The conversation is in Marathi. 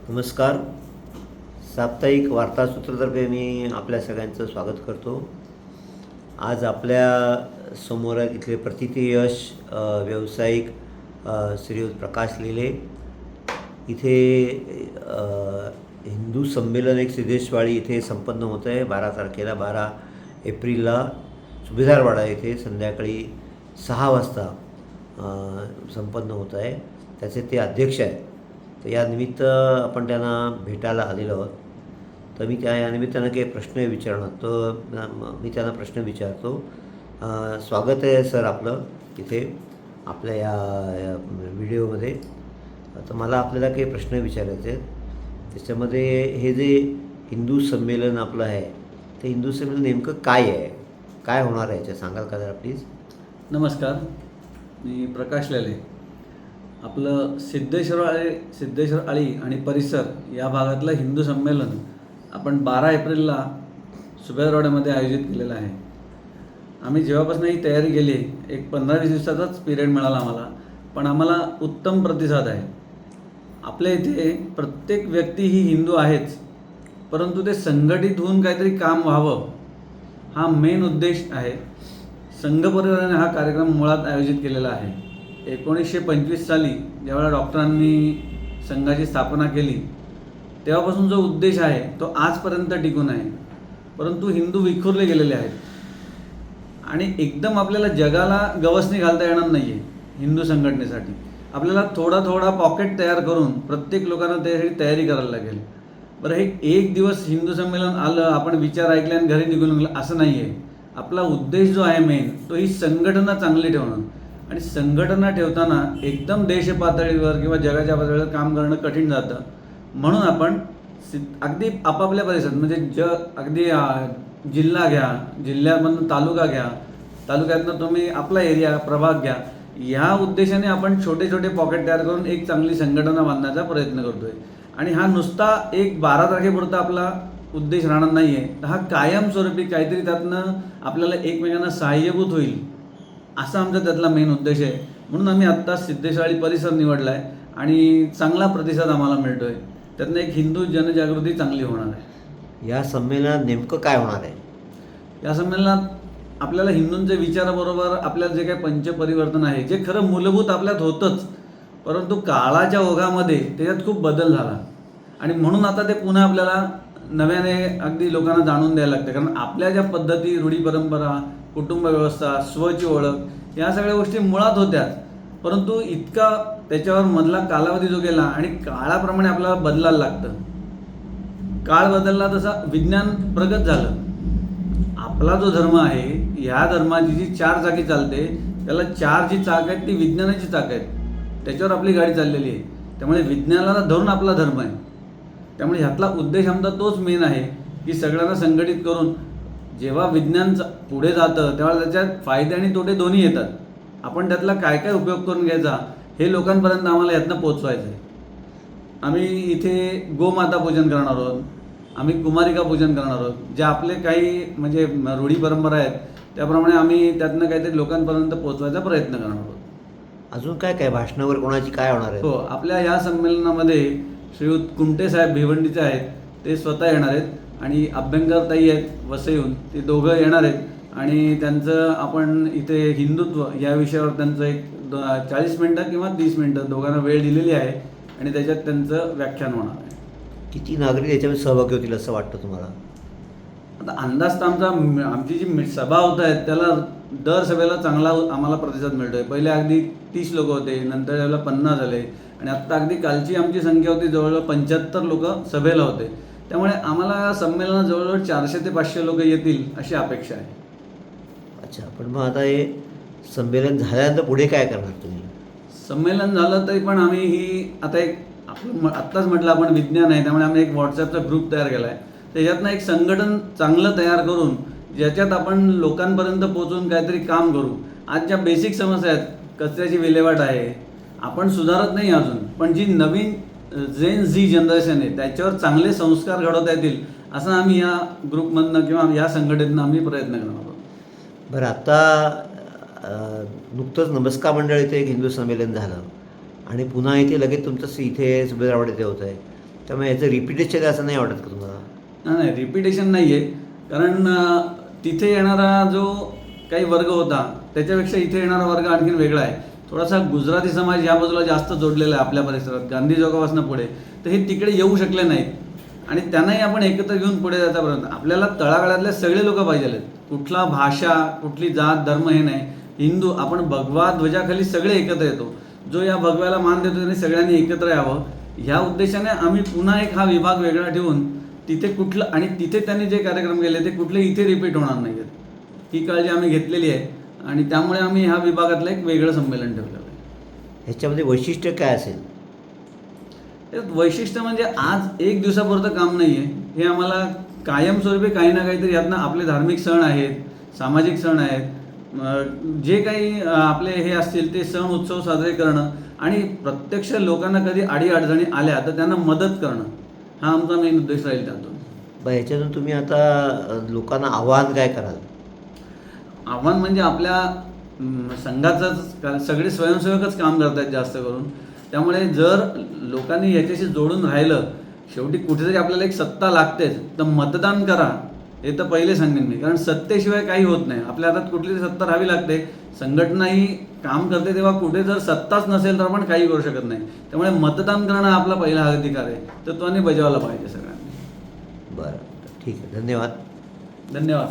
नमस्कार. साप्ताहिक वार्तासूत्रतर्फे मी आपल्या सगळ्यांचं स्वागत करतो. आज आपल्या समोर इथले प्रतिथयश व्यावसायिक श्रीयुत प्रकाश लेले. इथे हिंदू संमेलन एक सिद्धेश्वाडी इथे संपन्न होतं आहे 12 तारखेला, 12 एप्रिलला सुभेदारवाडा येथे संध्याकाळी 6 वाजता संपन्न होत आहे. त्याचे ते अध्यक्ष आहेत. तर या निमित्त आपण त्यांना भेटायला आलेलो आहोत. तर मी या निमित्तानं काही प्रश्न विचारणार, तर मी त्यांना प्रश्न विचारतो. स्वागत आहे सर आपलं इथे आपल्या या व्हिडिओमध्ये. तर मला आपल्याला काही प्रश्न विचारायचे आहेत. त्याच्यामध्ये हे जे हिंदू संमेलन आपलं आहे, ते हिंदू संमेलन नेमकं काय आहे, काय होणार आहे याचं सांगाल का जरा प्लीज? नमस्कार, मी प्रकाश लेले. आपलं सिद्धेश्वर आळी आणि परिसर या भागातलं हिंदू संमेलन आपण 12 एप्रिलला सुभेदारवाड्यामध्ये आयोजित केलेलं आहे. आम्ही जेव्हापासून ही तयारी केली, एक 15-20 दिवसाचाच पिरियड मिळाला आम्हाला, पण आम्हाला उत्तम प्रतिसाद आहे. आपल्या इथे प्रत्येक व्यक्ती ही हिंदू आहेच, परंतु ते संघटित होऊन काहीतरी काम व्हावं हा मेन उद्देश आहे. संघ परिवाराने हा कार्यक्रम मुळात आयोजित केलेला आहे. 1925 साली ज्यावेळेला डॉक्टरांनी संघाची स्थापना केली, तेव्हापासून जो उद्देश आहे तो आजपर्यंत टिकून आहे. परंतु हिंदू विखुरले गेलेले आहेत आणि एकदम आपल्याला जगाला गवसणी घालता येणार नाही आहे. हिंदू संघटनेसाठी आपल्याला थोडा पॉकेट तयार करून प्रत्येक लोकांना त्यासाठी तयारी करायला लागेल. बरं, हे एक दिवस हिंदू संमेलन आलं, आपण विचार ऐकले आणि घरी निघून गेलं असं नाही आहे. आपला उद्देश जो आहे मेन, तो ही संघटना चांगली ठेवणं. आणि संघटना ठेवताना एकदम देश पातळीवर किंवा जगाच्या पातळीवर काम करणं कठीण जातं. म्हणून आपण अगदी आपापल्या परिसरात, म्हणजे अगदी जिल्हा घ्या, जिल्ह्यामधून तालुका घ्या, तालुक्यातनं तुम्ही आपला एरिया प्रभाग घ्या, ह्या उद्देशाने आपण छोटे पॉकेट तयार करून एक चांगली संघटना बांधण्याचा प्रयत्न करतोय. आणि हा नुसता एक 12 तारखेपुरता आपला उद्देश राहणार नाही आहे, तर हा कायमस्वरूपी काहीतरी त्यातनं आपल्याला एकमेकांना सहाय्यभूत होईल असा आमचा त्यातला मेन उद्देश आहे. म्हणून आम्ही आत्ता सिद्धेश्वाडी परिसर निवडला आहे आणि चांगला प्रतिसाद आम्हाला मिळतो आहे. त्यातनं एक हिंदू जनजागृती चांगली होणार आहे. या संमेलनात नेमकं काय होणार आहे? या संमेलनात आपल्याला हिंदूंच्या विचाराबरोबर आपल्याला जे काही पंचपरिवर्तन आहे, जे खरं मूलभूत आपल्यात होतंच, परंतु काळाच्या ओघामध्ये त्याच्यात खूप बदल झाला आणि म्हणून आता ते पुन्हा आपल्याला नव्याने अगदी लोकांना जाणून द्यायला लागतं. कारण आपल्या ज्या पद्धती, रूढी परंपरा, कुटुंब व्यवस्था, स्वची ओळख, या सगळ्या गोष्टी मुळात होत्याच, परंतु इतका त्याच्यावर मधला कालावधी जो गेला आणि काळाप्रमाणे आपल्याला बदलायला लागतं. काळ बदलला तसा विज्ञान प्रगत झालं. आपला जो धर्म आहे, ह्या धर्माची जी 4 चाकी चालते, त्याला 4 जी चाक आहेत ती विज्ञानाची चाक आहेत, त्याच्यावर आपली गाडी चाललेली आहे. त्यामुळे विज्ञानाला धरून आपला धर्म आहे. त्यामुळे ह्यातला उद्देश आमचा तोच मेन आहे की सगळ्यांना संघटित करून जेव्हा विज्ञान पुढे जातं तेव्हा त्याच्यात फायदे आणि तोटे दोन्ही येतात. आपण त्यातला काय उपयोग करून घ्यायचा हे लोकांपर्यंत आम्हाला यातनं पोचवायचं आहे. आम्ही इथे गोमाता पूजन करणार आहोत, आम्ही कुमारिका पूजन करणार आहोत. जे आपले काही म्हणजे रूढी परंपरा आहेत त्याप्रमाणे आम्ही त्यातनं काहीतरी लोकांपर्यंत पोचवायचा प्रयत्न करणार आहोत. अजून काय भाषणावर कोणाची काय होणार आहे? हो, आपल्या या संमेलनामध्ये श्रीयुत कुंटे साहेब भिवंडीचे आहेत, ते स्वतः येणार आहेत आणि अभ्यंकर ताई आहेत वसईहून, ते दोघं येणार आहेत आणि त्यांचं आपण इथे हिंदुत्व या विषयावर त्यांचं एक 40 मिनटं किंवा 30 मिनटं दोघांना वेळ दिलेली आहे आणि त्याच्यात त्यांचं व्याख्यान होणार आहे. किती नागरिक याच्यामध्ये सहभागी होतील असं वाटतं तुम्हाला? आता अंदाज तर आमची जी सभा होत आहेत त्याला दर सभेला चांगला आम्हाला प्रतिसाद मिळतो आहे. पहिले अगदी 30 लोक होते, नंतर त्यावेळेला 50 झाले आणि आत्ता अगदी कालची आमची संख्या होती जवळजवळ 75 लोक सभेला होते. त्यामुळे आम्हाला संमेलनात जवळजवळ 400 ते 500 लोक येतील अशी अपेक्षा आहे. अच्छा, पण मग आता हे संमेलन झाल्यानंतर पुढे काय करणार तुम्ही? संमेलन झालं तरी पण आम्ही ही आता एक आपलं आत्ताच म्हटलं आपण विज्ञान आहे, त्यामुळे आम्ही एक व्हॉट्सॲपचा ग्रुप तयार केला आहे. त्याच्यातनं एक संघटन चांगलं तयार करून ज्याच्यात आपण लोकांपर्यंत पोचून काहीतरी काम करू. आज ज्या बेसिक समस्या आहेत, कचऱ्याची विल्हेवाट आहे, आपण सुधारत नाही अजून, पण जी नवीन जेन झी जनरेशन आहे त्याच्यावर चांगले संस्कार घडवता येतील असं आम्ही या ग्रुपमधनं किंवा या संघटनेतनं आम्ही प्रयत्न करणार आहोत. बरं, आता नुकतंच नमस्कार मंडळ इथे एक हिंदू संमेलन झालं आणि पुन्हा इथे लगेच तुमचं इथे सुभेदारवाडा इथे होतं आहे. त्यामुळे याचं रिपिटेशन असं नाही वाटत का तुम्हाला? नाही रिपिटेशन नाही आहे, कारण तिथे येणारा जो काही वर्ग होता त्याच्यापेक्षा इथे येणारा वर्ग आणखीन वेगळा आहे. थोडासा गुजराती समाज या बाजूला जास्त जोडलेला आहे आपल्या परिसरात, गांधी चौकापासून पुढे. तर हे तिकडे येऊ शकले नाहीत आणि त्यांनाही आपण एकत्र घेऊन पुढे जातापर्यंत आपल्याला तळागाळातले सगळे लोक पाहिजे आहेत. कुठला भाषा, कुठली जात, धर्म हे नाही. हिंदू आपण भगवा ध्वजाखाली सगळे एकत्र येतो. जो या भगव्याला मान देतो त्यांनी सगळ्यांनी एकत्र यावं ह्या उद्देशाने आम्ही पुन्हा एक हा विभाग वेगळा ठेवून तिथे कुठलं, आणि तिथे त्यांनी जे कार्यक्रम केले ते कुठले इथे रिपीट होणार नाही आहेत ही काळजी आम्ही घेतलेली आहे आणि त्यामुळे आम्ही ह्या विभागातलं एक वेगळं संमेलन ठेवलेलं आहे. ह्याच्यामध्ये वैशिष्ट्य काय असेल? त्यात वैशिष्ट्य म्हणजे आज एक दिवसापुरतं काम नाही आहे, हे आम्हाला कायमस्वरूपी काही ना काहीतरी यातनं आपले धार्मिक सण आहेत, सामाजिक सण आहेत, जे काही आपले हे असतील ते सण उत्सव साजरे करणं आणि प्रत्यक्ष लोकांना कधी अडीअडचणी आल्या तर त्यांना मदत करणं हा आमचा मेन उद्देश राहील त्यातून. ह्याच्यातून तुम्ही आता लोकांना आव्हान काय कराल? आव्हान म्हणजे आपल्या संघाचंच सगळे स्वयंसेवकच काम करत आहेत जास्त करून. त्यामुळे जर लोकांनी याच्याशी जोडून राहिलं, शेवटी कुठेतरी आपल्याला एक सत्ता लागतेच, तर मतदान करा हे तर पहिले सांगेन मी, कारण सत्तेशिवाय काही होत नाही. आपल्या हातात कुठली सत्ता राहावी लागते. संघटना ही काम करते तेव्हा कुठे जर सत्ताच नसेल तर आपण काही करू शकत नाही. त्यामुळे मतदान करणं आपला पहिला अधिकार आहे, तर तो बजावला पाहिजे सगळ्यांनी. बरं, ठीक आहे, धन्यवाद. धन्यवाद.